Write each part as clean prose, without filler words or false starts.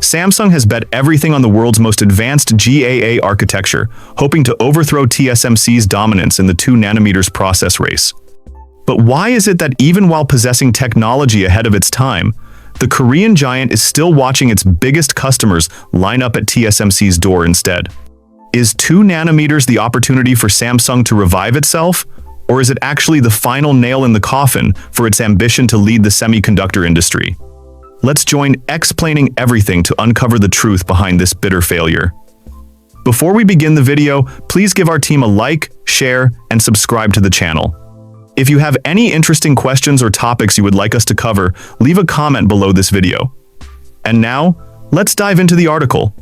Samsung has bet everything on the world's most advanced GAA architecture, hoping to overthrow TSMC's dominance in the 2 nanometers process race. But why is it that even while possessing technology ahead of its time, the Korean giant is still watching its biggest customers line up at TSMC's door instead? Is 2 nanometers the opportunity for Samsung to revive itself? Or is it actually the final nail in the coffin for its ambition to lead the semiconductor industry? Let's join Explaining Everything to uncover the truth behind this bitter failure. Before we begin the video, please give our team a like, share, and subscribe to the channel. If you have any interesting questions or topics you would like us to cover, leave a comment below this video. And now, let's dive into the article.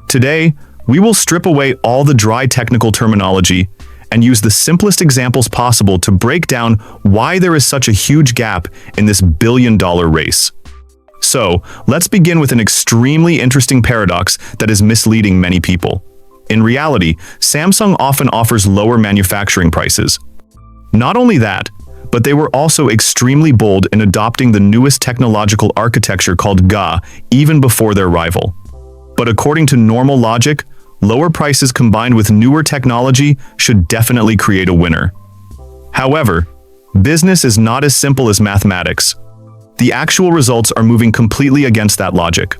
Today, we will strip away all the dry technical terminology and use the simplest examples possible to break down why there is such a huge gap in this billion-dollar race. So, let's begin with an extremely interesting paradox that is misleading many people. In reality, Samsung often offers lower manufacturing prices. Not only that, but they were also extremely bold in adopting the newest technological architecture called GAA even before their rival. But according to normal logic, lower prices combined with newer technology should definitely create a winner. However, business is not as simple as mathematics. The actual results are moving completely against that logic.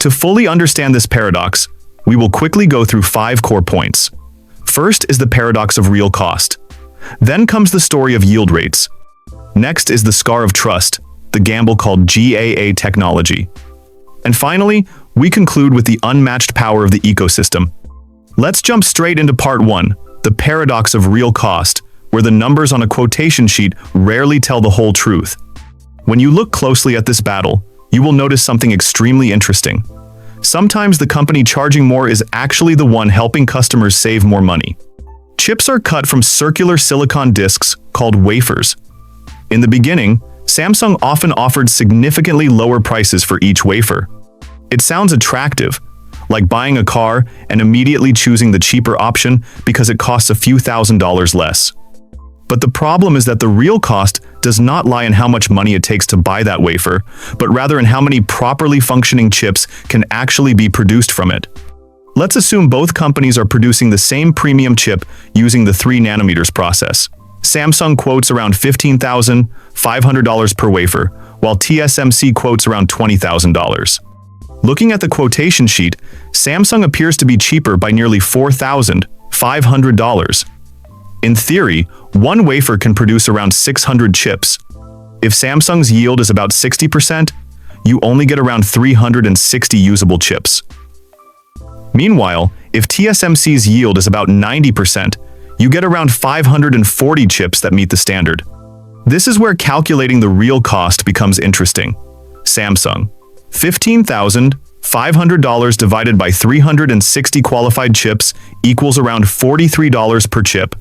To fully understand this paradox, we will quickly go through 5 core points. First is the paradox of real cost. Then comes the story of yield rates. Next is the scar of trust, the gamble called GAA technology. And finally, we conclude with the unmatched power of the ecosystem. Let's jump straight into part 1, the paradox of real cost, where the numbers on a quotation sheet rarely tell the whole truth. When you look closely at this battle, you will notice something extremely interesting. Sometimes the company charging more is actually the one helping customers save more money. Chips are cut from circular silicon discs called wafers. In the beginning, Samsung often offered significantly lower prices for each wafer. It sounds attractive, like buying a car and immediately choosing the cheaper option because it costs a few $1,000s less. But the problem is that the real cost does not lie in how much money it takes to buy that wafer, but rather in how many properly functioning chips can actually be produced from it. Let's assume both companies are producing the same premium chip using the 3 nanometers process. Samsung quotes around $15,500 per wafer, while TSMC quotes around $20,000. Looking at the quotation sheet, Samsung appears to be cheaper by nearly $4,500. In theory, one wafer can produce around 600 chips. If Samsung's yield is about 60%, you only get around 360 usable chips. Meanwhile, if TSMC's yield is about 90%, you get around 540 chips that meet the standard. This is where calculating the real cost becomes interesting. Samsung, $15,500 divided by 360 qualified chips equals around $43 per chip.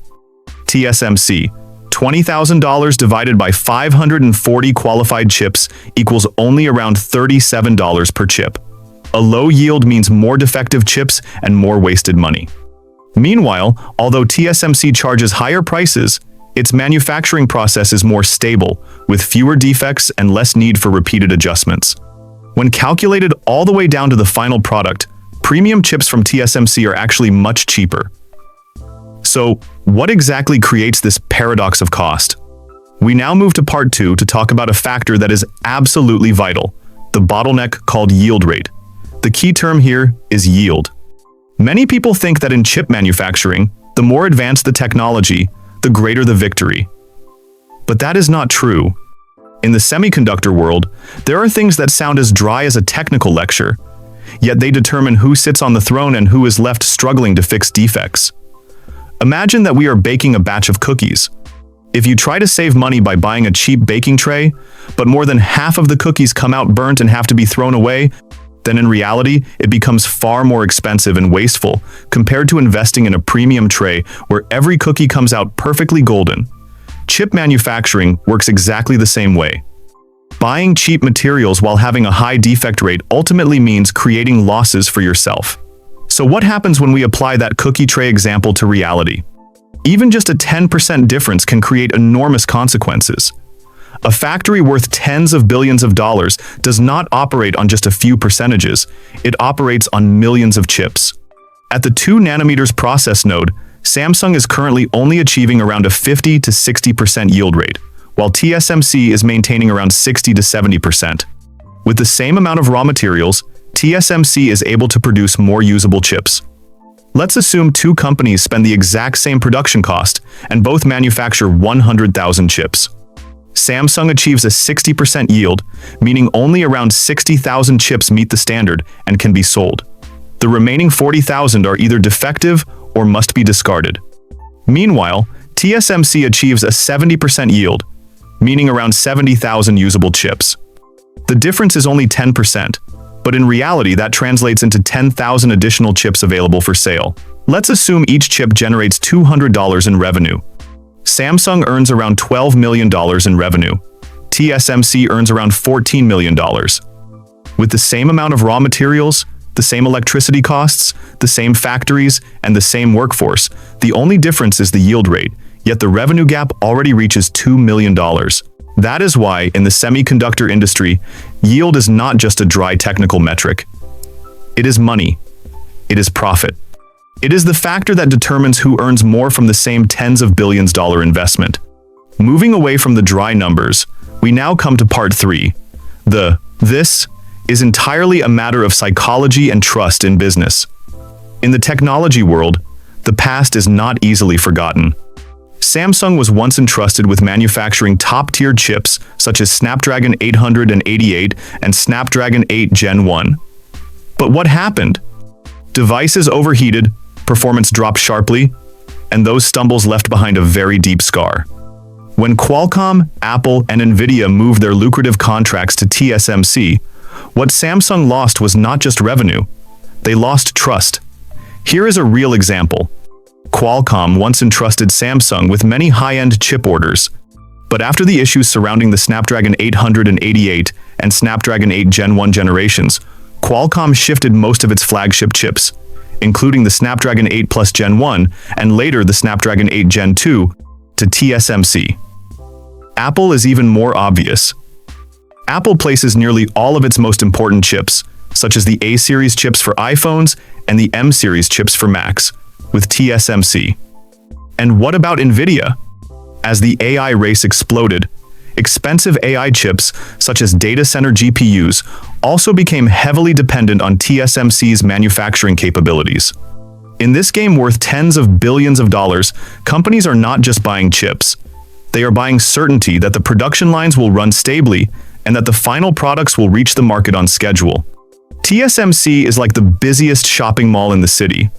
TSMC, $20,000 divided by 540 qualified chips equals only around $37 per chip. A low yield means more defective chips and more wasted money. Meanwhile, although TSMC charges higher prices, its manufacturing process is more stable, with fewer defects and less need for repeated adjustments. When calculated all the way down to the final product, premium chips from TSMC are actually much cheaper. So, what exactly creates this paradox of cost? We now move to part 2 to talk about a factor that is absolutely vital, the bottleneck called yield rate. The key term here is yield. Many people think that in chip manufacturing, the more advanced the technology, the greater the victory. But that is not true. In the semiconductor world, there are things that sound as dry as a technical lecture, yet they determine who sits on the throne and who is left struggling to fix defects. Imagine that we are baking a batch of cookies. If you try to save money by buying a cheap baking tray, but more than half of the cookies come out burnt and have to be thrown away, then in reality, it becomes far more expensive and wasteful compared to investing in a premium tray where every cookie comes out perfectly golden. Chip manufacturing works exactly the same way. Buying cheap materials while having a high defect rate ultimately means creating losses for yourself. So what happens when we apply that cookie tray example to reality? Even just a 10% difference can create enormous consequences. A factory worth tens of billions of dollars does not operate on just a few percentages. It operates on millions of chips. At the 2 nanometers process node, Samsung is currently only achieving around a 50 to 60% yield rate, while TSMC is maintaining around 60 to 70%. With the same amount of raw materials, TSMC is able to produce more usable chips. Let's assume 2 companies spend the exact same production cost and both manufacture 100,000 chips. Samsung achieves a 60% yield, meaning only around 60,000 chips meet the standard and can be sold. The remaining 40,000 are either defective or must be discarded. Meanwhile, TSMC achieves a 70% yield, meaning around 70,000 usable chips. The difference is only 10%, but in reality that translates into 10,000 additional chips available for sale. Let's assume each chip generates $200 in revenue. Samsung earns around $12 million in revenue. TSMC earns around $14 million. With the same amount of raw materials, the same electricity costs, the same factories, and the same workforce, the only difference is the yield rate, yet the revenue gap already reaches $2 million. That is why, in the semiconductor industry, yield is not just a dry technical metric. It is money. It is profit. It is the factor that determines who earns more from the same tens of billions dollar investment. Moving away from the dry numbers, we now come to part 3. This is entirely a matter of psychology and trust in business. In the technology world, the past is not easily forgotten. Samsung was once entrusted with manufacturing top-tier chips such as Snapdragon 888 and Snapdragon 8 Gen 1. But what happened? Devices overheated, performance dropped sharply, and those stumbles left behind a very deep scar. When Qualcomm, Apple, and NVIDIA moved their lucrative contracts to TSMC, what Samsung lost was not just revenue, they lost trust. Here is a real example. Qualcomm once entrusted Samsung with many high-end chip orders, but after the issues surrounding the Snapdragon 888 and Snapdragon 8 Gen 1 generations, Qualcomm shifted most of its flagship chips, including the Snapdragon 8 Plus Gen 1 and later the Snapdragon 8 Gen 2, to TSMC. Apple is even more obvious. Apple places nearly all of its most important chips, such as the A-series chips for iPhones and the M-series chips for Macs, with TSMC. And what about NVIDIA? As the AI race exploded, expensive AI chips, such as data center GPUs, also became heavily dependent on TSMC's manufacturing capabilities. In this game worth tens of billions of dollars, companies are not just buying chips. They are buying certainty that the production lines will run stably and that the final products will reach the market on schedule. TSMC is like the busiest shopping mall in the city.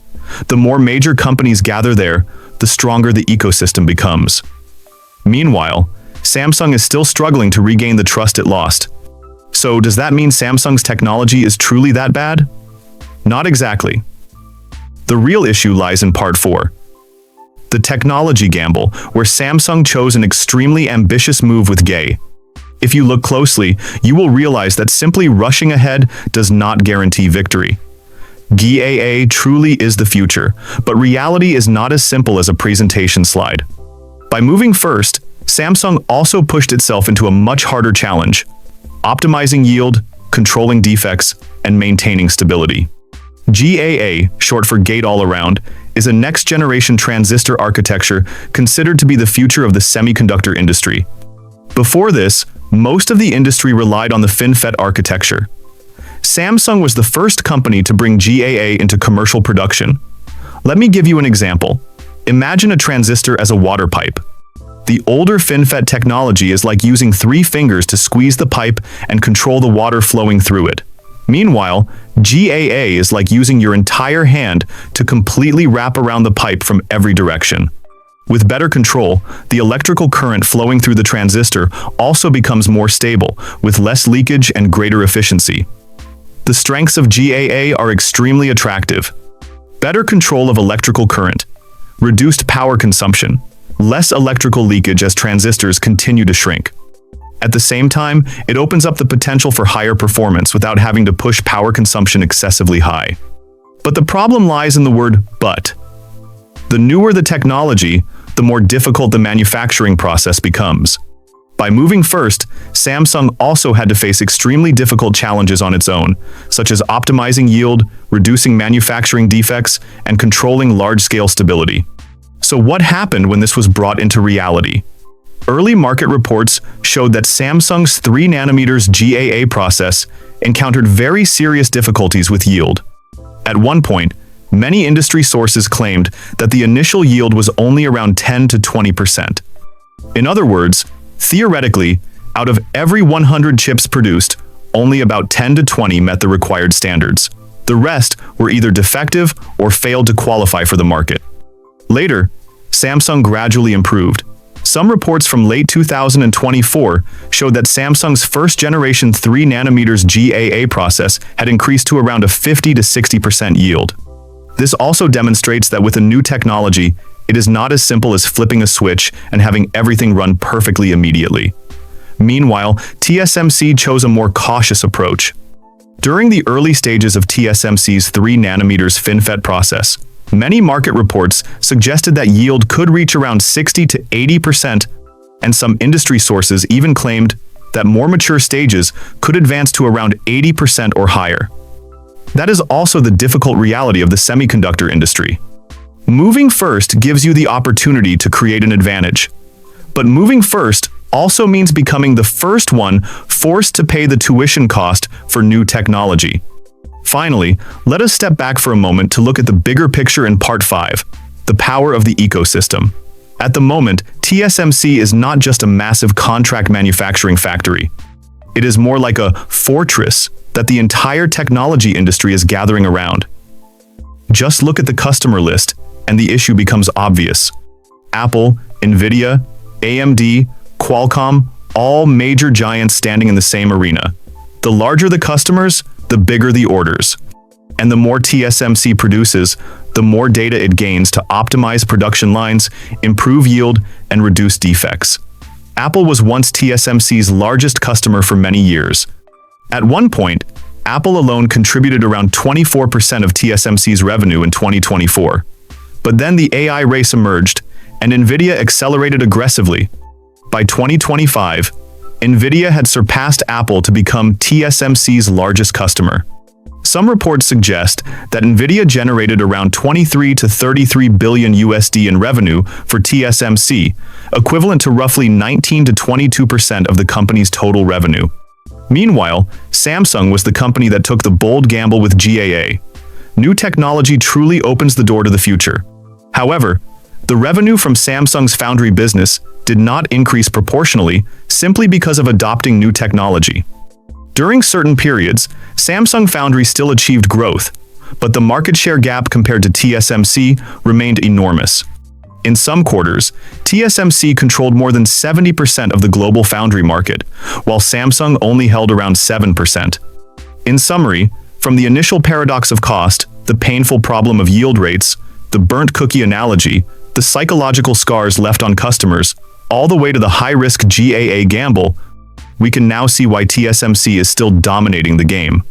The more major companies gather there, the stronger the ecosystem becomes. Meanwhile, Samsung is still struggling to regain the trust it lost. So does that mean Samsung's technology is truly that bad? Not exactly. The real issue lies in part 4. The technology gamble, where Samsung chose an extremely ambitious move with GAA. If you look closely, you will realize that simply rushing ahead does not guarantee victory. GAA truly is the future, but reality is not as simple as a presentation slide. By moving first, Samsung also pushed itself into a much harder challenge: optimizing yield, controlling defects, and maintaining stability. GAA, short for Gate-All-Around, is a next-generation transistor architecture considered to be the future of the semiconductor industry. Before this, most of the industry relied on the FinFET architecture. Samsung was the first company to bring GAA into commercial production. Let me give you an example. Imagine a transistor as a water pipe. The older FinFET technology is like using 3 fingers to squeeze the pipe and control the water flowing through it. Meanwhile, GAA is like using your entire hand to completely wrap around the pipe from every direction. With better control, the electrical current flowing through the transistor also becomes more stable, with less leakage and greater efficiency. The strengths of GAA are extremely attractive. Better control of electrical current, reduced power consumption, less electrical leakage as transistors continue to shrink. At the same time, it opens up the potential for higher performance without having to push power consumption excessively high. But the problem lies in the word "but." The newer the technology, the more difficult the manufacturing process becomes. By moving first, Samsung also had to face extremely difficult challenges on its own, such as optimizing yield, reducing manufacturing defects, and controlling large-scale stability. So what happened when this was brought into reality? Early market reports showed that Samsung's 3nm GAA process encountered very serious difficulties with yield. At one point, many industry sources claimed that the initial yield was only around 10 to 20%. In other words, theoretically, out of every 100 chips produced, only about 10 to 20 met the required standards. The rest were either defective or failed to qualify for the market. Later, Samsung gradually improved. Some reports from late 2024 showed that Samsung's first-generation 3nm GAA process had increased to around a 50 to 60% yield. This also demonstrates that with a new technology, it is not as simple as flipping a switch and having everything run perfectly immediately. Meanwhile, TSMC chose a more cautious approach. During the early stages of TSMC's 3nm FinFET process, many market reports suggested that yield could reach around 60 to 80%, and some industry sources even claimed that more mature stages could advance to around 80% or higher. That is also the difficult reality of the semiconductor industry. Moving first gives you the opportunity to create an advantage. But moving first also means becoming the first one forced to pay the tuition cost for new technology. Finally, let us step back for a moment to look at the bigger picture in Part 5, the power of the ecosystem. At the moment, TSMC is not just a massive contract manufacturing factory. It is more like a fortress that the entire technology industry is gathering around. Just look at the customer list, and the issue becomes obvious. Apple, NVIDIA, AMD, Qualcomm, all major giants standing in the same arena. The larger the customers, the bigger the orders. And the more TSMC produces, the more data it gains to optimize production lines, improve yield, and reduce defects. Apple was once TSMC's largest customer for many years. At one point, Apple alone contributed around 24% of TSMC's revenue in 2024. But then the AI race emerged, and NVIDIA accelerated aggressively. By 2025, NVIDIA had surpassed Apple to become TSMC's largest customer. Some reports suggest that NVIDIA generated around 23 to 33 billion USD in revenue for TSMC, equivalent to roughly 19 to 22% of the company's total revenue. Meanwhile, Samsung was the company that took the bold gamble with GAA. New technology truly opens the door to the future. However, the revenue from Samsung's foundry business did not increase proportionally simply because of adopting new technology. During certain periods, Samsung Foundry still achieved growth, but the market share gap compared to TSMC remained enormous. In some quarters, TSMC controlled more than 70% of the global foundry market, while Samsung only held around 7%. In summary, from the initial paradox of cost, the painful problem of yield rates, the burnt cookie analogy, the psychological scars left on customers, all the way to the high-risk GAA gamble, we can now see why TSMC is still dominating the game.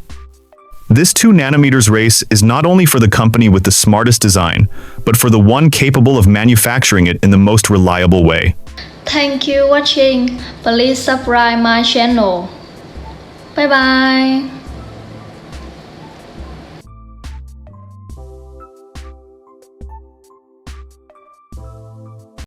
This 2nm race is not only for the company with the smartest design, but for the one capable of manufacturing it in the most reliable way. Thank you for watching. Please subscribe my channel. Bye bye.